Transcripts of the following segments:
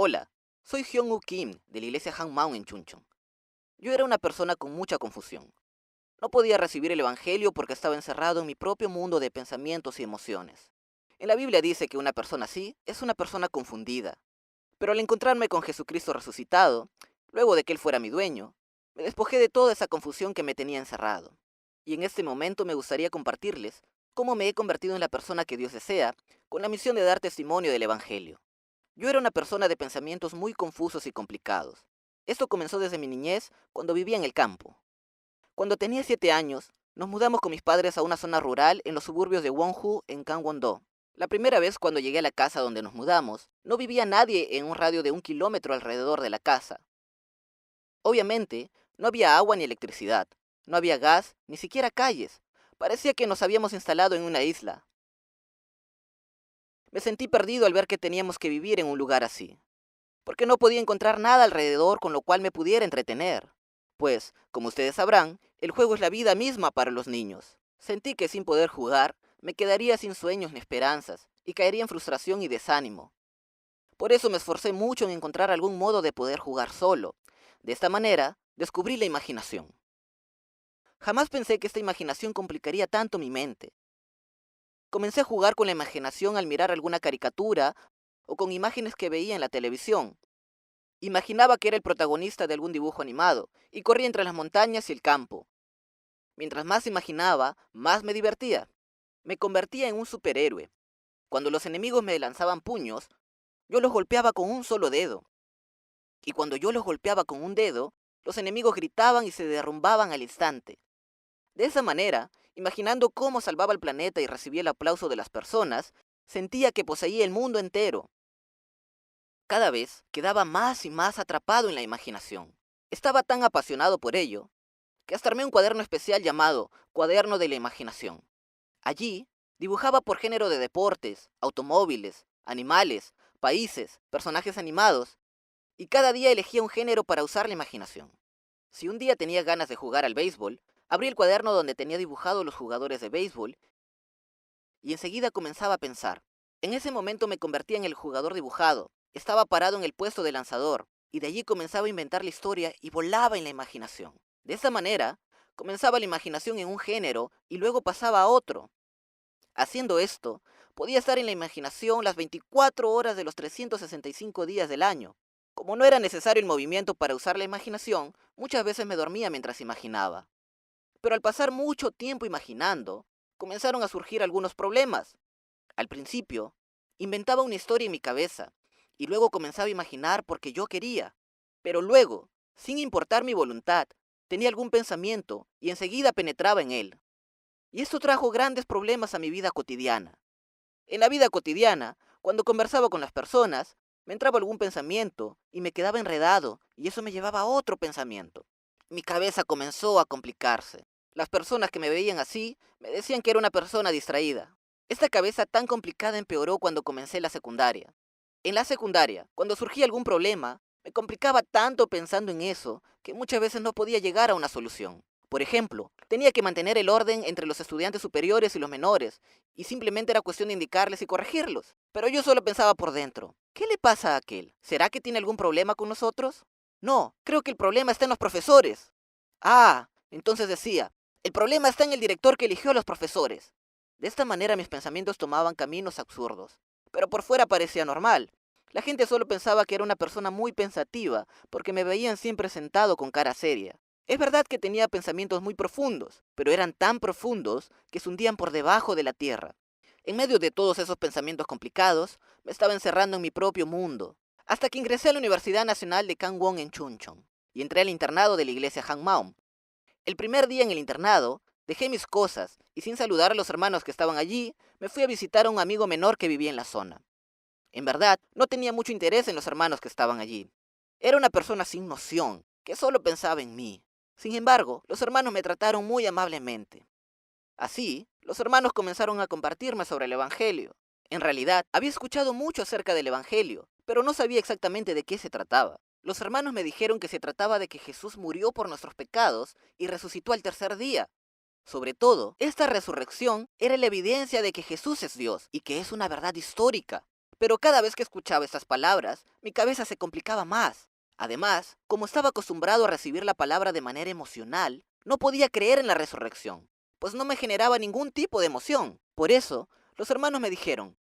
Hola, soy Hyung-woo Kim de la iglesia Hangmaung en Chuncheon. Yo era una persona con mucha confusión. No podía recibir el evangelio porque estaba encerrado en mi propio mundo de pensamientos y emociones. En la Biblia dice que una persona así es una persona confundida. Pero al encontrarme con Jesucristo resucitado, luego de que Él fuera mi dueño, me despojé de toda esa confusión que me tenía encerrado. Y en este momento me gustaría compartirles cómo me he convertido en la persona que Dios desea, con la misión de dar testimonio del evangelio. Yo era una persona de pensamientos muy confusos y complicados. Esto comenzó desde mi niñez, cuando vivía en el campo. Cuando tenía 7 años, nos mudamos con mis padres a una zona rural en los suburbios de Wonju, en Gangwon-do. La primera vez cuando llegué a la casa donde nos mudamos, no vivía nadie en un radio de 1 kilómetro alrededor de la casa. Obviamente, no había agua ni electricidad, no había gas, ni siquiera calles. Parecía que nos habíamos instalado en una isla. Me sentí perdido al ver que teníamos que vivir en un lugar así, porque no podía encontrar nada alrededor con lo cual me pudiera entretener. Pues, como ustedes sabrán, el juego es la vida misma para los niños. Sentí que sin poder jugar, me quedaría sin sueños ni esperanzas, y caería en frustración y desánimo. Por eso me esforcé mucho en encontrar algún modo de poder jugar solo. De esta manera, descubrí la imaginación. Jamás pensé que esta imaginación complicaría tanto mi mente. Comencé a jugar con la imaginación al mirar alguna caricatura o con imágenes que veía en la televisión. Imaginaba que era el protagonista de algún dibujo animado y corría entre las montañas y el campo. Mientras más imaginaba, más me divertía. Me convertía en un superhéroe. Cuando los enemigos me lanzaban puños, yo los golpeaba con un solo dedo. Y cuando yo los golpeaba con un dedo, los enemigos gritaban y se derrumbaban al instante. De esa manera, imaginando cómo salvaba el planeta y recibía el aplauso de las personas, sentía que poseía el mundo entero. Cada vez quedaba más y más atrapado en la imaginación. Estaba tan apasionado por ello, que hasta armé un cuaderno especial llamado Cuaderno de la Imaginación. Allí, dibujaba por género de deportes, automóviles, animales, países, personajes animados, y cada día elegía un género para usar la imaginación. Si un día tenía ganas de jugar al béisbol, abrí el cuaderno donde tenía dibujados los jugadores de béisbol y enseguida comenzaba a pensar. En ese momento me convertía en el jugador dibujado. Estaba parado en el puesto de lanzador y de allí comenzaba a inventar la historia y volaba en la imaginación. De esa manera, comenzaba la imaginación en un género y luego pasaba a otro. Haciendo esto, podía estar en la imaginación las 24 horas de los 365 días del año. Como no era necesario el movimiento para usar la imaginación, muchas veces me dormía mientras imaginaba. Pero al pasar mucho tiempo imaginando, comenzaron a surgir algunos problemas. Al principio, inventaba una historia en mi cabeza y luego comenzaba a imaginar porque yo quería. Pero luego, sin importar mi voluntad, tenía algún pensamiento y enseguida penetraba en él. Y esto trajo grandes problemas a mi vida cotidiana. En la vida cotidiana, cuando conversaba con las personas, me entraba algún pensamiento y me quedaba enredado y eso me llevaba a otro pensamiento. Mi cabeza comenzó a complicarse. Las personas que me veían así me decían que era una persona distraída. Esta cabeza tan complicada empeoró cuando comencé la secundaria. En la secundaria, cuando surgía algún problema, me complicaba tanto pensando en eso que muchas veces no podía llegar a una solución. Por ejemplo, tenía que mantener el orden entre los estudiantes superiores y los menores, y simplemente era cuestión de indicarles y corregirlos. Pero yo solo pensaba por dentro, ¿qué le pasa a aquel? ¿Será que tiene algún problema con nosotros? No, creo que el problema está en los profesores. Ah, entonces decía, el problema está en el director que eligió a los profesores. De esta manera mis pensamientos tomaban caminos absurdos, pero por fuera parecía normal. La gente solo pensaba que era una persona muy pensativa, porque me veían siempre sentado con cara seria. Es verdad que tenía pensamientos muy profundos, pero eran tan profundos que se hundían por debajo de la tierra. En medio de todos esos pensamientos complicados, me estaba encerrando en mi propio mundo, hasta que ingresé a la Universidad Nacional de Gangwon en Chuncheon, y entré al internado de la iglesia Hangmaung. El primer día en el internado, dejé mis cosas, y sin saludar a los hermanos que estaban allí, me fui a visitar a un amigo menor que vivía en la zona. En verdad, no tenía mucho interés en los hermanos que estaban allí. Era una persona sin noción, que solo pensaba en mí. Sin embargo, los hermanos me trataron muy amablemente. Así, los hermanos comenzaron a compartirme sobre el Evangelio. En realidad, había escuchado mucho acerca del Evangelio, pero no sabía exactamente de qué se trataba. Los hermanos me dijeron que se trataba de que Jesús murió por nuestros pecados y resucitó al tercer día. Sobre todo, esta resurrección era la evidencia de que Jesús es Dios y que es una verdad histórica. Pero cada vez que escuchaba estas palabras, mi cabeza se complicaba más. Además, como estaba acostumbrado a recibir la palabra de manera emocional, no podía creer en la resurrección, pues no me generaba ningún tipo de emoción. Por eso, los hermanos me dijeron,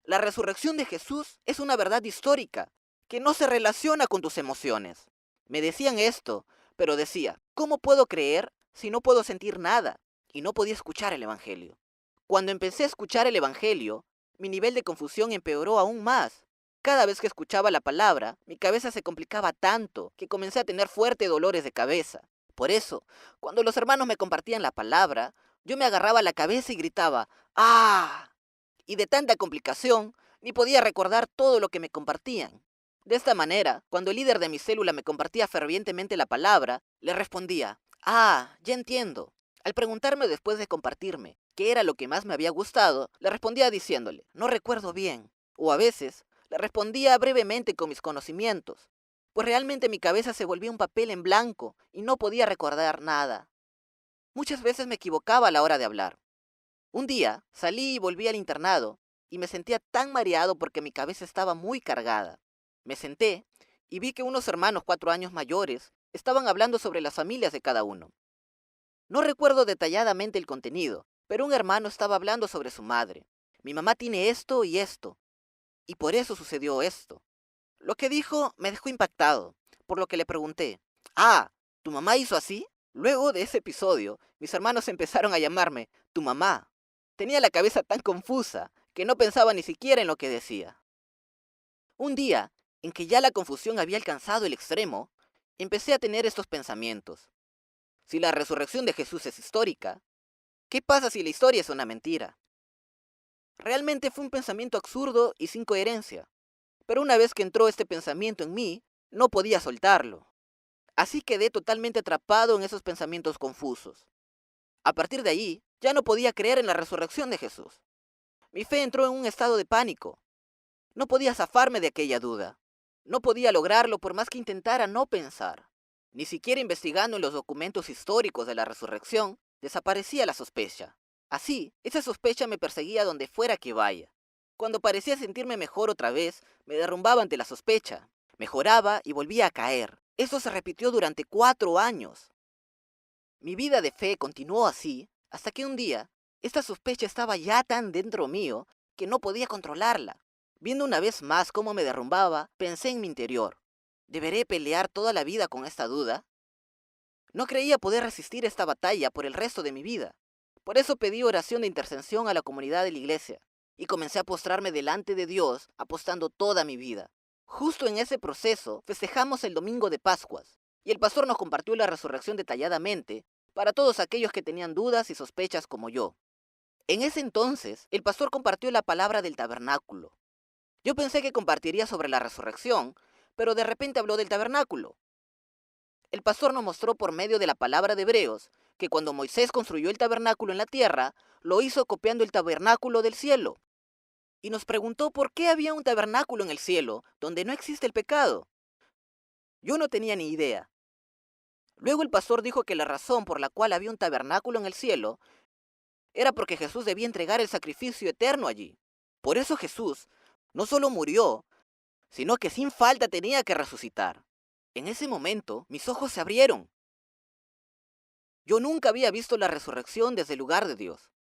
la resurrección de Jesús es una verdad histórica, que no se relaciona con tus emociones. Me decían esto, pero decía, ¿cómo puedo creer si no puedo sentir nada? Y no podía escuchar el Evangelio. Cuando empecé a escuchar el Evangelio, mi nivel de confusión empeoró aún más. Cada vez que escuchaba la palabra, mi cabeza se complicaba tanto que comencé a tener fuertes dolores de cabeza. Por eso, cuando los hermanos me compartían la palabra, yo me agarraba la cabeza y gritaba, ¡ah! Y de tanta complicación, ni podía recordar todo lo que me compartían. De esta manera, cuando el líder de mi célula me compartía fervientemente la palabra, le respondía, ah, ya entiendo. Al preguntarme después de compartirme qué era lo que más me había gustado, le respondía diciéndole, no recuerdo bien. O a veces, le respondía brevemente con mis conocimientos, pues realmente mi cabeza se volvía un papel en blanco y no podía recordar nada. Muchas veces me equivocaba a la hora de hablar. Un día salí y volví al internado y me sentía tan mareado porque mi cabeza estaba muy cargada. Me senté y vi que unos hermanos 4 años mayores estaban hablando sobre las familias de cada uno. No recuerdo detalladamente el contenido, pero un hermano estaba hablando sobre su madre. Mi mamá tiene esto y por eso sucedió esto. Lo que dijo me dejó impactado, por lo que le pregunté, ah, ¿tu mamá hizo así? Luego de ese episodio, mis hermanos empezaron a llamarme tu mamá. Tenía la cabeza tan confusa que no pensaba ni siquiera en lo que decía. Un día, en que ya la confusión había alcanzado el extremo, empecé a tener estos pensamientos. Si la resurrección de Jesús es histórica, ¿qué pasa si la historia es una mentira? Realmente fue un pensamiento absurdo y sin coherencia, pero una vez que entró este pensamiento en mí, no podía soltarlo. Así quedé totalmente atrapado en esos pensamientos confusos. A partir de ahí, ya no podía creer en la resurrección de Jesús. Mi fe entró en un estado de pánico. No podía zafarme de aquella duda. No podía lograrlo por más que intentara no pensar. Ni siquiera investigando en los documentos históricos de la resurrección, desaparecía la sospecha. Así, esa sospecha me perseguía donde fuera que vaya. Cuando parecía sentirme mejor otra vez, me derrumbaba ante la sospecha. Mejoraba y volvía a caer. Eso se repitió durante 4 años. Mi vida de fe continuó así, hasta que un día, esta sospecha estaba ya tan dentro mío que no podía controlarla. Viendo una vez más cómo me derrumbaba, pensé en mi interior. ¿Deberé pelear toda la vida con esta duda? No creía poder resistir esta batalla por el resto de mi vida. Por eso pedí oración de intercesión a la comunidad de la iglesia y comencé a postrarme delante de Dios apostando toda mi vida. Justo en ese proceso festejamos el domingo de Pascuas y el pastor nos compartió la resurrección detalladamente para todos aquellos que tenían dudas y sospechas como yo. En ese entonces, el pastor compartió la palabra del tabernáculo. Yo pensé que compartiría sobre la resurrección, pero de repente habló del tabernáculo. El pastor nos mostró por medio de la palabra de Hebreos que cuando Moisés construyó el tabernáculo en la tierra, lo hizo copiando el tabernáculo del cielo. Y nos preguntó por qué había un tabernáculo en el cielo donde no existe el pecado. Yo no tenía ni idea. Luego el pastor dijo que la razón por la cual había un tabernáculo en el cielo era porque Jesús debía entregar el sacrificio eterno allí. Por eso Jesús no solo murió, sino que sin falta tenía que resucitar. En ese momento mis ojos se abrieron. Yo nunca había visto la resurrección desde el lugar de Dios.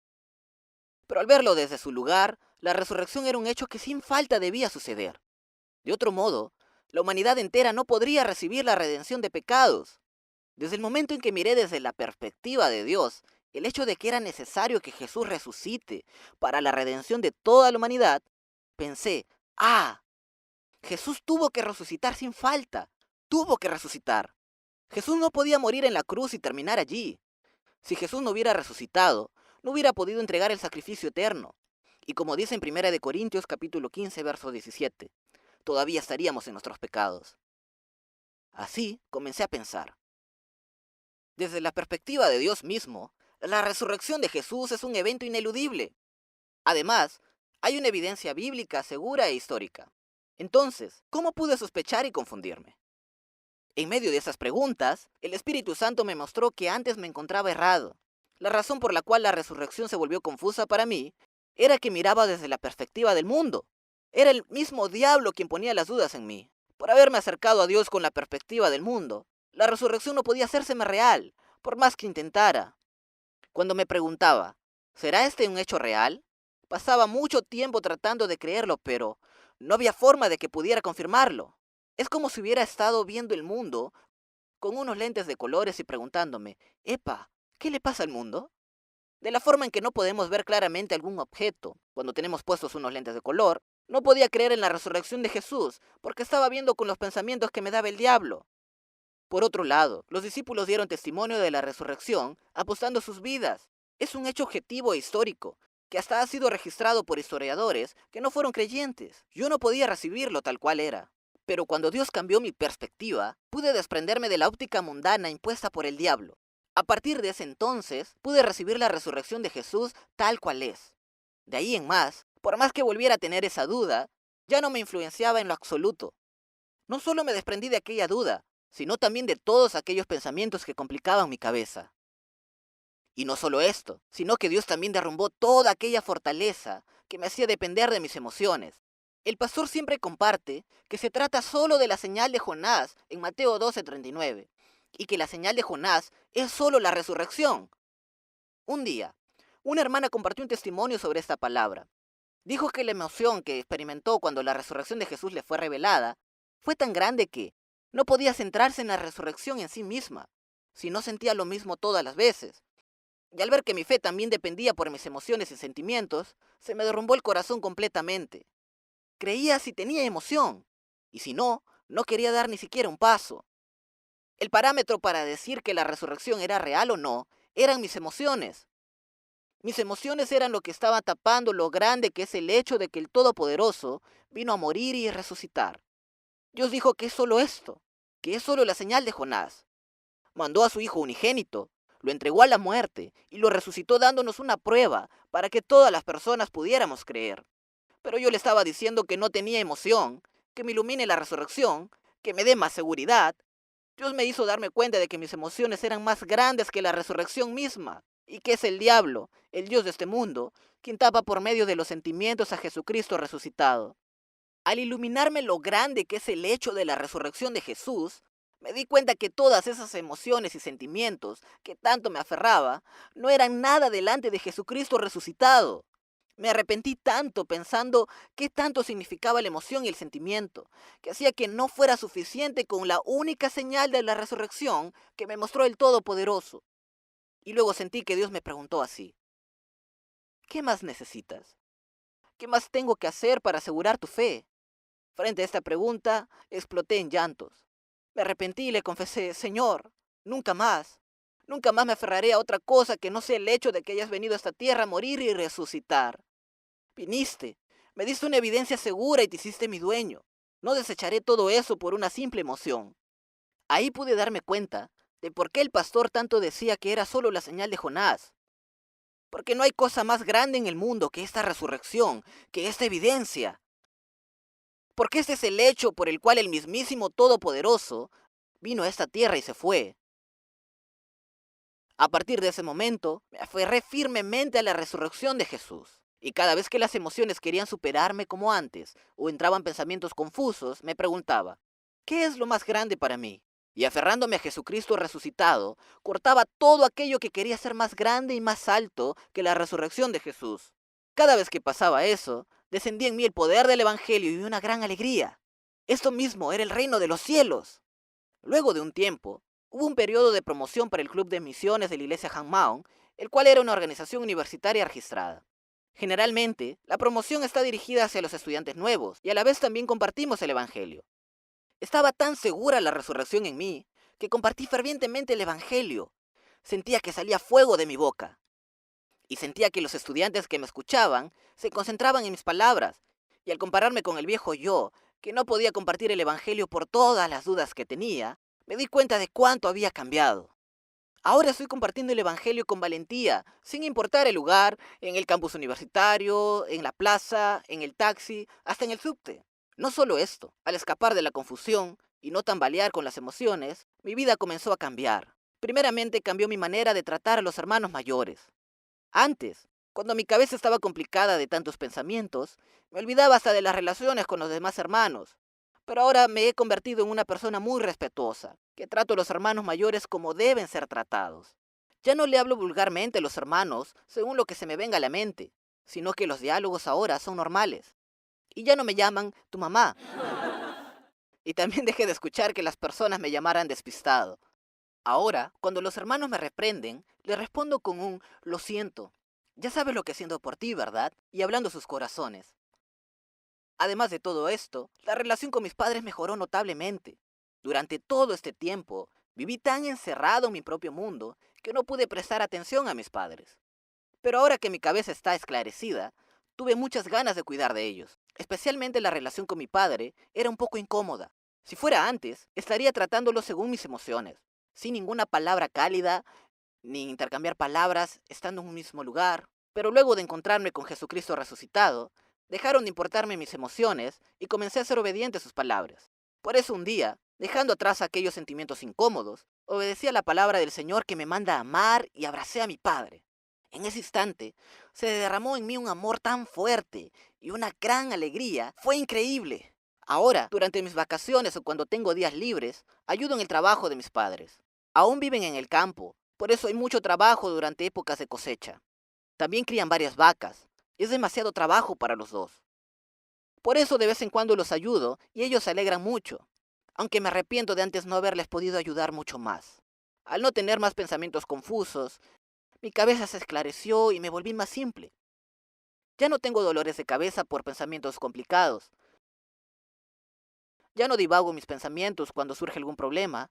Pero al verlo desde su lugar, la resurrección era un hecho que sin falta debía suceder. De otro modo, la humanidad entera no podría recibir la redención de pecados. Desde el momento en que miré desde la perspectiva de Dios, el hecho de que era necesario que Jesús resucite para la redención de toda la humanidad, pensé, Jesús tuvo que resucitar sin falta, tuvo que resucitar. Jesús no podía morir en la cruz y terminar allí. Si Jesús no hubiera resucitado, no hubiera podido entregar el sacrificio eterno. Y como dice en 1 Corintios capítulo 15, verso 17, todavía estaríamos en nuestros pecados. Así comencé a pensar. Desde la perspectiva de Dios mismo, la resurrección de Jesús es un evento ineludible. Además, hay una evidencia bíblica segura e histórica. Entonces, ¿cómo pude sospechar y confundirme? En medio de esas preguntas, el Espíritu Santo me mostró que antes me encontraba errado. La razón por la cual la resurrección se volvió confusa para mí era que miraba desde la perspectiva del mundo. Era el mismo diablo quien ponía las dudas en mí. Por haberme acercado a Dios con la perspectiva del mundo, la resurrección no podía hacérseme real, por más que intentara. Cuando me preguntaba, ¿será este un hecho real? Pasaba mucho tiempo tratando de creerlo, pero no había forma de que pudiera confirmarlo. Es como si hubiera estado viendo el mundo con unos lentes de colores y preguntándome, Epa, ¿qué le pasa al mundo? De la forma en que no podemos ver claramente algún objeto cuando tenemos puestos unos lentes de color, no podía creer en la resurrección de Jesús porque estaba viendo con los pensamientos que me daba el diablo. Por otro lado, los discípulos dieron testimonio de la resurrección apostando sus vidas. Es un hecho objetivo e histórico, que hasta ha sido registrado por historiadores que no fueron creyentes. Yo no podía recibirlo tal cual era. Pero cuando Dios cambió mi perspectiva, pude desprenderme de la óptica mundana impuesta por el diablo. A partir de ese entonces, pude recibir la resurrección de Jesús tal cual es. De ahí en más, por más que volviera a tener esa duda, ya no me influenciaba en lo absoluto. No solo me desprendí de aquella duda, sino también de todos aquellos pensamientos que complicaban mi cabeza. Y no solo esto, sino que Dios también derrumbó toda aquella fortaleza que me hacía depender de mis emociones. El pastor siempre comparte que se trata solo de la señal de Jonás en Mateo 12:39, y que la señal de Jonás es solo la resurrección. Un día, una hermana compartió un testimonio sobre esta palabra. Dijo que la emoción que experimentó cuando la resurrección de Jesús le fue revelada fue tan grande que no podía centrarse en la resurrección en sí misma, si no sentía lo mismo todas las veces. Y al ver que mi fe también dependía por mis emociones y sentimientos, se me derrumbó el corazón completamente. Creía si tenía emoción, y si no, no quería dar ni siquiera un paso. El parámetro para decir que la resurrección era real o no eran mis emociones. Mis emociones eran lo que estaba tapando lo grande que es el hecho de que el Todopoderoso vino a morir y resucitar. Dios dijo que es solo esto, que es solo la señal de Jonás. Mandó a su Hijo unigénito, lo entregó a la muerte y lo resucitó dándonos una prueba para que todas las personas pudiéramos creer. Pero yo le estaba diciendo que no tenía emoción, que me ilumine la resurrección, que me dé más seguridad. Dios me hizo darme cuenta de que mis emociones eran más grandes que la resurrección misma, y que es el diablo, el Dios de este mundo, quien tapa por medio de los sentimientos a Jesucristo resucitado. Al iluminarme lo grande que es el hecho de la resurrección de Jesús, me di cuenta que todas esas emociones y sentimientos que tanto me aferraba no eran nada delante de Jesucristo resucitado. Me arrepentí tanto pensando qué tanto significaba la emoción y el sentimiento, que hacía que no fuera suficiente con la única señal de la resurrección que me mostró el Todopoderoso. Y luego sentí que Dios me preguntó así, ¿qué más necesitas? ¿Qué más tengo que hacer para asegurar tu fe? Frente a esta pregunta, exploté en llantos. Me arrepentí y le confesé, Señor, nunca más, nunca más me aferraré a otra cosa que no sea el hecho de que hayas venido a esta tierra a morir y resucitar. Viniste, me diste una evidencia segura y te hiciste mi dueño. No desecharé todo eso por una simple emoción. Ahí pude darme cuenta de por qué el pastor tanto decía que era solo la señal de Jonás. Porque no hay cosa más grande en el mundo que esta resurrección, que esta evidencia. Porque este es el hecho por el cual el mismísimo Todopoderoso vino a esta tierra y se fue. A partir de ese momento, me aferré firmemente a la resurrección de Jesús. Y cada vez que las emociones querían superarme como antes, o entraban pensamientos confusos, me preguntaba, ¿qué es lo más grande para mí? Y aferrándome a Jesucristo resucitado, cortaba todo aquello que quería ser más grande y más alto que la resurrección de Jesús. Cada vez que pasaba eso, descendía en mí el poder del Evangelio y una gran alegría. Esto mismo era el reino de los cielos. Luego de un tiempo, hubo un periodo de promoción para el Club de Misiones de la Iglesia Hanmaon, el cual era una organización universitaria registrada. Generalmente, la promoción está dirigida hacia los estudiantes nuevos y a la vez también compartimos el Evangelio. Estaba tan segura la resurrección en mí que compartí fervientemente el Evangelio. Sentía que salía fuego de mi boca y sentía que los estudiantes que me escuchaban se concentraban en mis palabras y al compararme con el viejo yo, que no podía compartir el Evangelio por todas las dudas que tenía, me di cuenta de cuánto había cambiado. Ahora estoy compartiendo el Evangelio con valentía, sin importar el lugar, en el campus universitario, en la plaza, en el taxi, hasta en el subte. No solo esto, al escapar de la confusión y no tambalear con las emociones, mi vida comenzó a cambiar. Primeramente cambió mi manera de tratar a los hermanos mayores. Antes, Cuando mi cabeza estaba complicada de tantos pensamientos, me olvidaba hasta de las relaciones con los demás hermanos. Pero ahora me he convertido en una persona muy respetuosa, que trato a los hermanos mayores como deben ser tratados. Ya no le hablo vulgarmente a los hermanos según lo que se me venga a la mente, sino que los diálogos ahora son normales. Y ya no me llaman tu mamá. Y también dejé de escuchar que las personas me llamaran despistado. Ahora, cuando los hermanos me reprenden, les respondo con un lo siento. Ya sabes lo que siento por ti, ¿verdad? Y hablando sus corazones. Además de todo esto, la relación con mis padres mejoró notablemente. Durante todo este tiempo, viví tan encerrado en mi propio mundo que no pude prestar atención a mis padres. Pero ahora que mi cabeza está esclarecida, tuve muchas ganas de cuidar de ellos. Especialmente la relación con mi padre era un poco incómoda. Si fuera antes, estaría tratándolo según mis emociones, sin ninguna palabra cálida, ni intercambiar palabras estando en un mismo lugar. Pero luego de encontrarme con Jesucristo resucitado, dejaron de importarme mis emociones y comencé a ser obediente a sus palabras. Por eso un día, dejando atrás aquellos sentimientos incómodos, obedecí a la palabra del Señor que me manda a amar y abracé a mi Padre. En ese instante, se derramó en mí un amor tan fuerte y una gran alegría. Fue increíble. Ahora, durante mis vacaciones o cuando tengo días libres, ayudo en el trabajo de mis padres. Aún viven en el campo, por eso hay mucho trabajo durante épocas de cosecha. También crían varias vacas. Es demasiado trabajo para los dos. Por eso de vez en cuando los ayudo y ellos se alegran mucho, aunque me arrepiento de antes no haberles podido ayudar mucho más. Al no tener más pensamientos confusos, mi cabeza se esclareció y me volví más simple. Ya no tengo dolores de cabeza por pensamientos complicados. Ya no divago mis pensamientos cuando surge algún problema.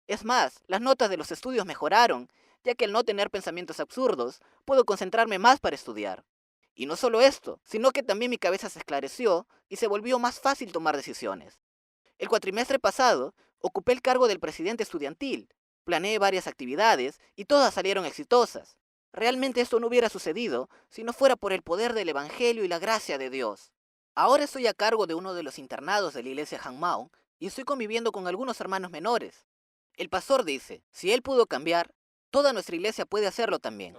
Es más, las notas de los estudios mejoraron, ya que al no tener pensamientos absurdos, puedo concentrarme más para estudiar. Y no solo esto, sino que también mi cabeza se esclareció y se volvió más fácil tomar decisiones. El cuatrimestre pasado, ocupé el cargo del presidente estudiantil, planeé varias actividades y todas salieron exitosas. Realmente esto no hubiera sucedido si no fuera por el poder del Evangelio y la gracia de Dios. Ahora estoy a cargo de uno de los internados de la iglesia Hangmao y estoy conviviendo con algunos hermanos menores. El pastor dice, si él pudo cambiar, toda nuestra iglesia puede hacerlo también.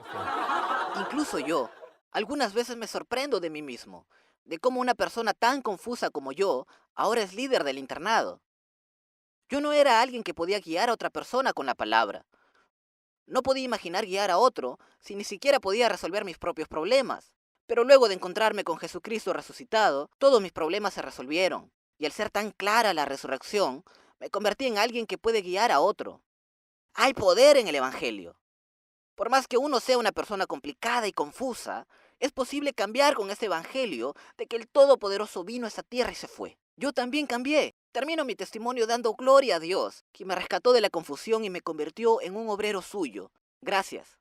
Incluso yo, algunas veces me sorprendo de mí mismo, de cómo una persona tan confusa como yo ahora es líder del internado. Yo no era alguien que podía guiar a otra persona con la palabra. No podía imaginar guiar a otro si ni siquiera podía resolver mis propios problemas. Pero luego de encontrarme con Jesucristo resucitado, todos mis problemas se resolvieron. Y al ser tan clara la resurrección, me convertí en alguien que puede guiar a otro. Hay poder en el Evangelio. Por más que uno sea una persona complicada y confusa, es posible cambiar con este evangelio de que el Todopoderoso vino a esta tierra y se fue. Yo también cambié. Termino mi testimonio dando gloria a Dios, quien me rescató de la confusión y me convirtió en un obrero suyo. Gracias.